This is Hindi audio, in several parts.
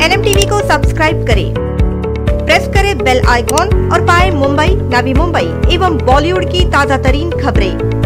NM टीवी को सब्सक्राइब करें, प्रेस करें बेल आइकॉन और पाएं मुंबई, नवी मुंबई एवं बॉलीवुड की ताजा तरीन खबरें।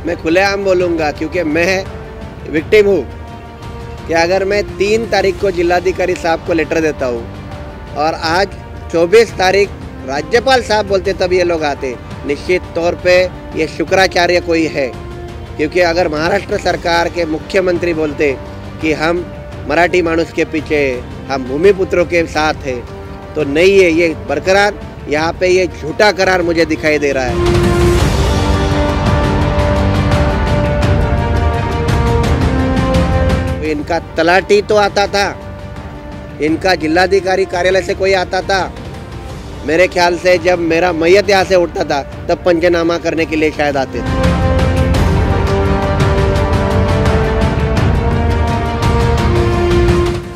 मैं खुलेआम बोलूँगा क्योंकि मैं विक्टिम हूँ कि अगर मैं 3 तारीख को जिलाधिकारी साहब को लेटर देता हूँ और आज 24 तारीख राज्यपाल साहब बोलते तब ये लोग आते, निश्चित तौर पे ये शुक्राचार्य कोई है। क्योंकि अगर महाराष्ट्र सरकार के मुख्यमंत्री बोलते कि हम मराठी मानुस के पीछे, हम भूमिपुत्रों के साथ हैं, तो नहीं है ये बरकरार। यहाँ पे ये झूठा करार मुझे दिखाई दे रहा है। इनका तलाटी तो आता था, इनका जिलाधिकारी कार्यालय से कोई आता था। मेरे ख्याल से जब मेरा मैयत यहाँ से उठता था तब पंचनामा करने के लिए शायद आते थे।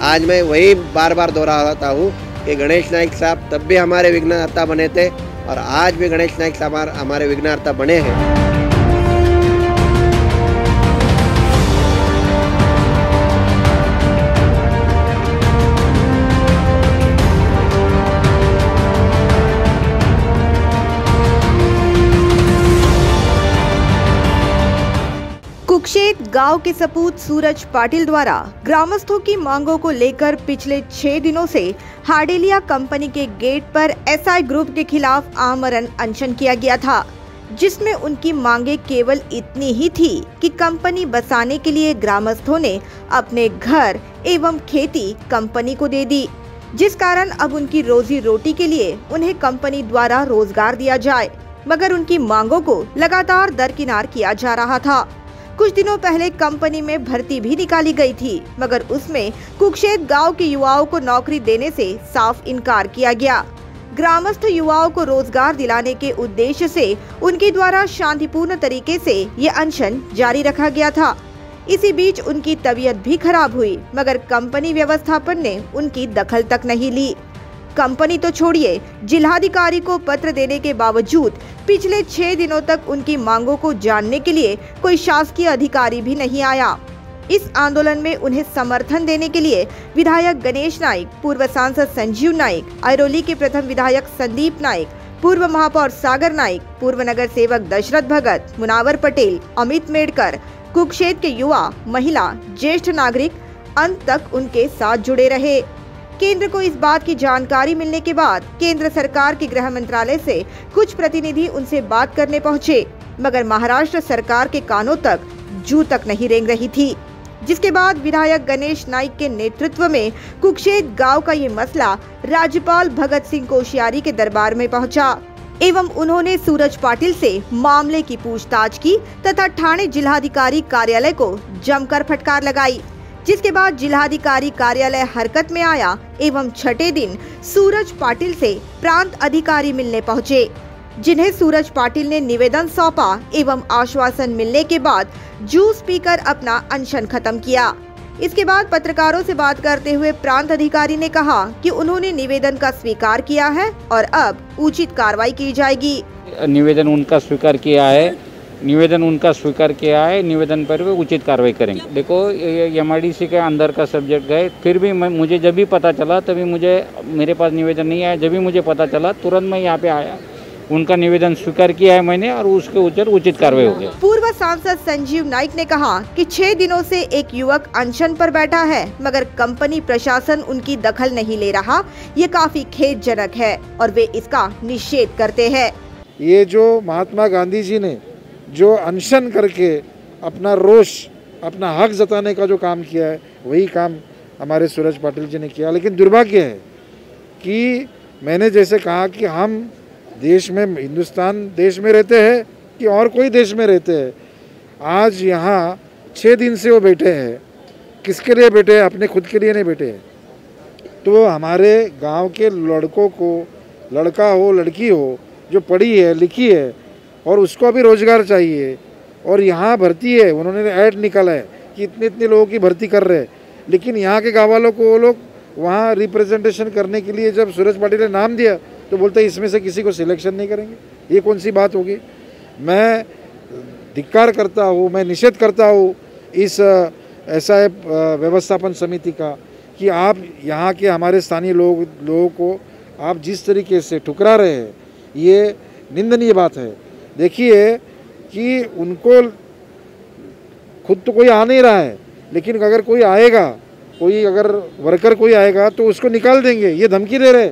आज मैं वही बार बार दोहराता हूँ कि गणेश नाइक साहब तब भी हमारे विघ्नहर्ता बने थे और आज भी गणेश नाइक साहब हमारे विघ्नहर्ता बने हैं। कुक्षेत गांव के सपूत सूरज पाटिल द्वारा ग्रामस्थों की मांगों को लेकर पिछले 6 दिनों से हाडेलिया कंपनी के गेट पर SI ग्रुप के खिलाफ आमरण अनशन किया गया था, जिसमें उनकी मांगे केवल इतनी ही थी कि कंपनी बसाने के लिए ग्रामस्थों ने अपने घर एवं खेती कंपनी को दे दी, जिस कारण अब उनकी रोजी रोटी के लिए उन्हें कंपनी द्वारा रोजगार दिया जाए, मगर उनकी मांगों को लगातार दरकिनार किया जा रहा था। कुछ दिनों पहले कंपनी में भर्ती भी निकाली गई थी, मगर उसमें कुक्षेत गांव के युवाओं को नौकरी देने से साफ इनकार किया गया। ग्रामस्थ युवाओं को रोजगार दिलाने के उद्देश्य से उनके द्वारा शांतिपूर्ण तरीके से ये अनशन जारी रखा गया था। इसी बीच उनकी तबीयत भी खराब हुई, मगर कंपनी व्यवस्थापन ने उनकी दखल तक नहीं ली। कंपनी तो छोड़िए, जिलाधिकारी को पत्र देने के बावजूद पिछले 6 दिनों तक उनकी मांगों को जानने के लिए कोई शासकीय अधिकारी भी नहीं आया। इस आंदोलन में उन्हें समर्थन देने के लिए विधायक गणेश नाइक, पूर्व सांसद संजीव नाइक, ऐरोली के प्रथम विधायक संदीप नाइक, पूर्व महापौर सागर नाइक, पूर्व नगर सेवक दशरथ भगत, मुनावर पटेल, अमित मेडकर, कुक्षेत के युवा, महिला, ज्येष्ठ नागरिक अंत तक उनके साथ जुड़े रहे। केंद्र को इस बात की जानकारी मिलने के बाद केंद्र सरकार के गृह मंत्रालय से कुछ प्रतिनिधि उनसे बात करने पहुंचे, मगर महाराष्ट्र सरकार के कानों तक जू तक नहीं रेंग रही थी। जिसके बाद विधायक गणेश नाइक के नेतृत्व में कुक्षेत गांव का ये मसला राज्यपाल भगत सिंह कोश्यारी के दरबार में पहुंचा एवं उन्होंने सूरज पाटिल से मामले की पूछताछ की तथा ठाणे जिलाधिकारी कार्यालय को जमकर फटकार लगाई। जिसके बाद जिलाधिकारी कार्यालय हरकत में आया एवं छठे दिन सूरज पाटिल से प्रांत अधिकारी मिलने पहुंचे, जिन्हें सूरज पाटिल ने निवेदन सौंपा एवं आश्वासन मिलने के बाद जूस पीकर अपना अनशन खत्म किया। इसके बाद पत्रकारों से बात करते हुए प्रांत अधिकारी ने कहा कि उन्होंने निवेदन का स्वीकार किया है और अब उचित कार्रवाई की जाएगी। निवेदन उनका स्वीकार किया है, निवेदन पर भी उचित कार्रवाई करेंगे। देखो MIDC के अंदर का सब्जेक्ट है, फिर भी मुझे जब भी पता चला तभी मेरे पास निवेदन नहीं आया। जब भी मुझे पता चला तुरंत मैं यहाँ पे आया, उनका निवेदन स्वीकार किया है मैंने और उसके ऊपर उचित कार्रवाई हो गई। पूर्व सांसद संजीव नाइक ने कहा कि 6 दिनों से एक युवक अनशन पर बैठा है, मगर कंपनी प्रशासन उनकी दखल नहीं ले रहा। ये काफी खेदजनक है और वे इसका निषेध करते हैं। ये जो महात्मा गांधी जी ने जो अनशन करके अपना रोष, अपना हक जताने का जो काम किया है, वही काम हमारे सूरज पाटिल जी ने किया। लेकिन दुर्भाग्य है कि मैंने जैसे कहा कि हम देश में, हिंदुस्तान देश में रहते हैं कि और कोई देश में रहते हैं, आज यहाँ 6 दिन से वो बैठे हैं। किसके लिए बैठे हैं? अपने खुद के लिए नहीं बैठे हैं। तो हमारे गांव के लड़कों को, लड़का हो लड़की हो, जो पढ़ी है लिखी है और उसको भी रोज़गार चाहिए, और यहाँ भर्ती है, उन्होंने ऐड निकाला है कि इतने इतने लोगों की भर्ती कर रहे हैं, लेकिन यहाँ के गाँव वालों को वो लोग वहाँ रिप्रेजेंटेशन करने के लिए जब सूरज पाटिल ने नाम दिया तो बोलते हैं इसमें से किसी को सिलेक्शन नहीं करेंगे। ये कौन सी बात होगी? मैं धिक्कार करता हूँ, मैं निषेध करता हूँ इस एसआई व्यवस्थापन समिति का कि आप यहाँ के हमारे स्थानीय लोगों को आप जिस तरीके से ठुकरा रहे हैं, ये निंदनीय बात है। देखिए कि उनको खुद तो कोई आ नहीं रहा है, लेकिन अगर कोई आएगा, कोई अगर वर्कर कोई आएगा तो उसको निकाल देंगे, ये धमकी दे रहे।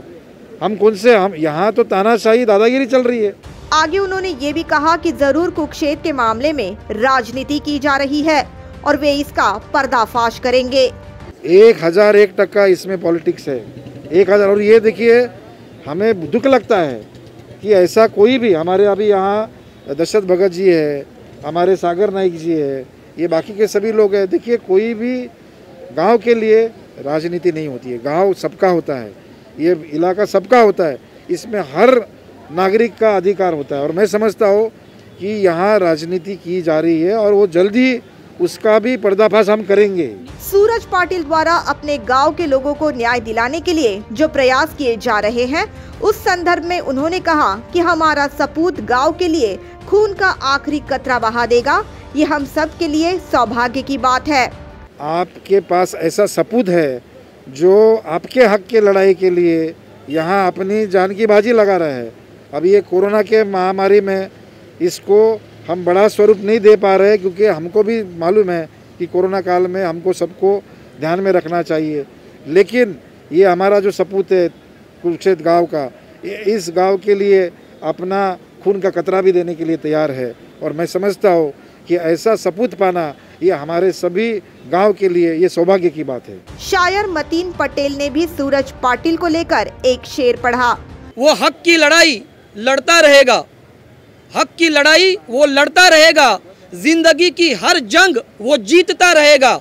हम कौन से, हम यहाँ तो तानाशाही दादागिरी चल रही है। आगे उन्होंने ये भी कहा कि जरूर कुक्षेत्र के मामले में राजनीति की जा रही है और वे इसका पर्दाफाश करेंगे। 1001% इसमें पॉलिटिक्स है, 1000। और ये देखिए, हमें दुख लगता है कि ऐसा कोई भी, हमारे अभी यहाँ दशरथ भगत जी है, हमारे सागर नाइक जी है, ये बाकी के सभी लोग हैं। देखिए, कोई भी गांव के लिए राजनीति नहीं होती है, गांव सबका होता है, ये इलाका सबका होता है, इसमें हर नागरिक का अधिकार होता है। और मैं समझता हूँ कि यहाँ राजनीति की जा रही है और वो जल्दी उसका भी पर्दाफाश हम करेंगे। सूरज पाटिल द्वारा अपने गांव के लोगों को न्याय दिलाने के लिए जो प्रयास किए जा रहे हैं, उस संदर्भ में उन्होंने कहा कि हमारा सपूत गांव के लिए खून का आखिरी कतरा बहा देगा। ये हम सब के लिए सौभाग्य की बात है। आपके पास ऐसा सपूत है जो आपके हक के लड़ाई के लिए यहाँ अपनी जान की बाजी लगा रहा है। अब ये कोरोना के महामारी में इसको हम बड़ा स्वरूप नहीं दे पा रहे, क्योंकि हमको भी मालूम है कि कोरोना काल में हमको सबको ध्यान में रखना चाहिए। लेकिन ये हमारा जो सपूत है कुरुक्षेत्र गांव का, इस गांव के लिए अपना खून का कतरा भी देने के लिए तैयार है। और मैं समझता हूँ कि ऐसा सपूत पाना ये हमारे सभी गांव के लिए ये सौभाग्य की बात है। शायर मतीन पटेल ने भी सूरज पाटिल को लेकर एक शेर पढ़ा। वो हक की लड़ाई लड़ता रहेगा, हक की लड़ाई वो लड़ता रहेगा, जिंदगी की हर जंग वो जीतता रहेगा।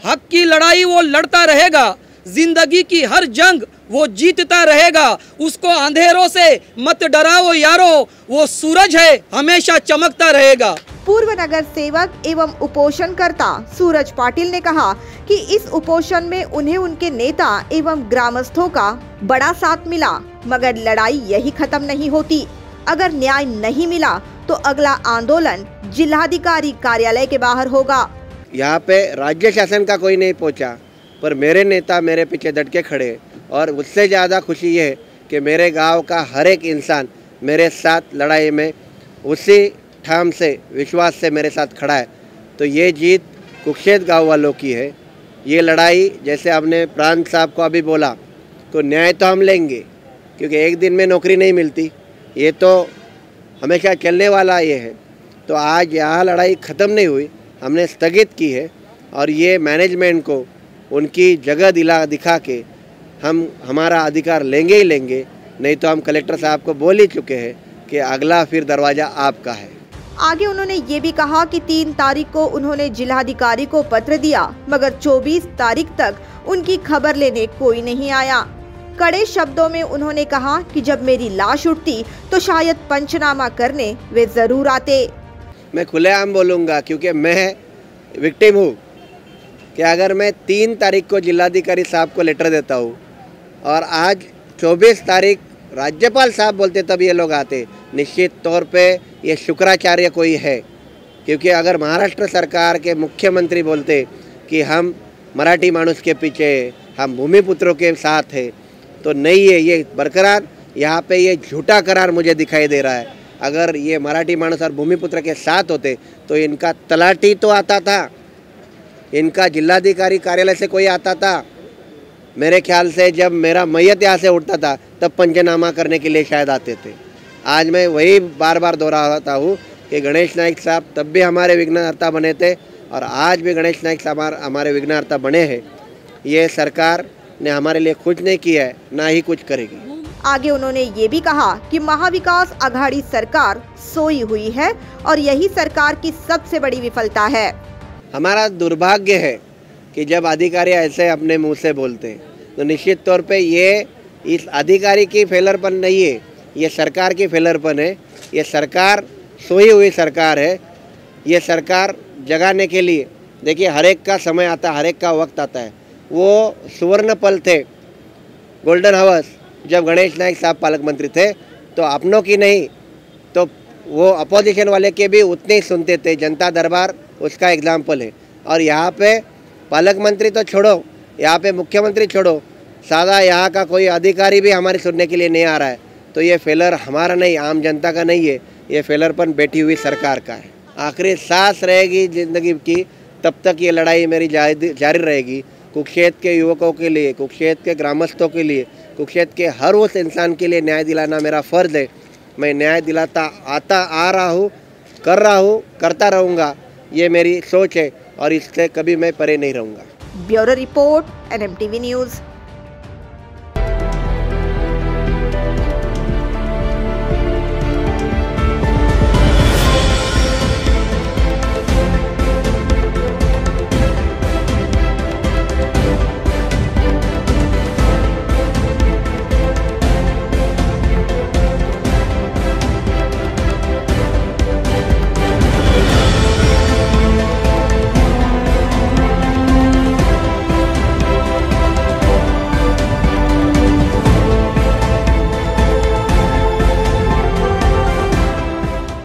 हक की लड़ाई वो लड़ता रहेगा, जिंदगी की हर जंग वो जीतता रहेगा। उसको अंधेरों से मत डराओ यारो, वो सूरज है हमेशा चमकता रहेगा। पूर्व नगर सेवक एवं उपोषणकर्ता सूरज पाटिल ने कहा कि इस उपोषण में उन्हें उनके नेता एवं ग्रामस्थों का बड़ा साथ मिला, मगर लड़ाई यही खत्म नहीं होती। अगर न्याय नहीं मिला तो अगला आंदोलन जिलाधिकारी कार्यालय के बाहर होगा। यहाँ पे राज्य शासन का कोई नहीं पहुँचा, पर मेरे नेता मेरे पीछे डट के खड़े। और उससे ज़्यादा खुशी ये है कि मेरे गांव का हर एक इंसान मेरे साथ लड़ाई में उसी ठाम से, विश्वास से मेरे साथ खड़ा है। तो ये जीत कुक्षेत्र गांव वालों की है। ये लड़ाई, जैसे आपने प्रांत साहब को अभी बोला, तो न्याय तो हम लेंगे, क्योंकि एक दिन में नौकरी नहीं मिलती, ये तो हमेशा चलने वाला ये है। तो आज यहाँ लड़ाई ख़त्म नहीं हुई, हमने स्थगित की है। और ये मैनेजमेंट को उनकी जगह दिखा के हम हमारा अधिकार लेंगे ही लेंगे, नहीं तो हम कलेक्टर साहब को बोल ही चुके हैं कि अगला फिर दरवाज़ा आपका है। आगे उन्होंने ये भी कहा कि 3 तारीख को उन्होंने जिलाधिकारी को पत्र दिया, मगर 24 तारीख तक उनकी खबर लेने कोई नहीं आया। कड़े शब्दों में उन्होंने कहा कि जब मेरी लाश उठती तो शायद पंचनामा करने वे जरूर आते। मैं खुलेआम बोलूँगा, क्योंकि मैं विक्टिम हूँ, कि अगर मैं 3 तारीख को जिलाधिकारी साहब को लेटर देता हूँ और आज 24 तारीख राज्यपाल साहब बोलते तब ये लोग आते, निश्चित तौर पे ये शुक्राचार्य कोई है। क्योंकि अगर महाराष्ट्र सरकार के मुख्यमंत्री बोलते कि हम मराठी मानुस के पीछे, हम भूमिपुत्रों के साथ है, तो नहीं है ये बरकरार। यहाँ पे ये झूठा करार मुझे दिखाई दे रहा है। अगर ये मराठी मानुस और भूमिपुत्र के साथ होते तो इनका तलाटी तो आता था, इनका जिलाधिकारी कार्यालय से कोई आता था। मेरे ख्याल से जब मेरा मैयत यहाँ से उठता था तब पंचनामा करने के लिए शायद आते थे। आज मैं वही बार बार दोहराता हूँ कि गणेश नाइक साहब तब भी हमारे विघ्नहर्ता बने थे और आज भी गणेश नाइक साहब हमारे विघ्नहर्ता बने हैं। ये सरकार ने हमारे लिए कुछ नहीं किया है, ना ही कुछ करेगी। आगे उन्होंने ये भी कहा कि महाविकास आघाड़ी सरकार सोई हुई है और यही सरकार की सबसे बड़ी विफलता है। हमारा दुर्भाग्य है कि जब अधिकारी ऐसे अपने मुंह से बोलते हैं तो निश्चित तौर पे ये इस अधिकारी की फेलरपन नहीं है, ये सरकार की फेलरपन है। ये सरकार सोई हुई सरकार है। ये सरकार जगाने के लिए देखिए हर एक का समय आता है, हर एक का वक्त आता है। वो सुवर्ण पल थे, गोल्डन हावर्स, जब गणेश नाइक साहब पालक मंत्री थे तो अपनों की नहीं तो वो अपोजिशन वाले के भी उतने ही सुनते थे। जनता दरबार उसका एग्जाम्पल है। और यहाँ पे पालक मंत्री तो छोड़ो, यहाँ पे मुख्यमंत्री छोड़ो, सादा यहाँ का कोई अधिकारी भी हमारी सुनने के लिए नहीं आ रहा है। तो ये फेलर हमारा नहीं, आम जनता का नहीं है, ये फेलरपन बैठी हुई सरकार का है। आखिरी सांस रहेगी ज़िंदगी की तब तक ये लड़ाई मेरी जारी रहेगी। कुरुक्षेत्र के युवकों के लिए, कुरुक्षेत्र के ग्रामस्थों के लिए, कुरुक्षेत्र के हर उस इंसान के लिए न्याय दिलाना मेरा फ़र्ज़ है। मैं न्याय दिलाता आ रहा हूँ, कर रहा हूँ, करता रहूँगा। ये मेरी सोच है और इससे कभी मैं परे नहीं रहूँगा। Bureau report, NMTV news.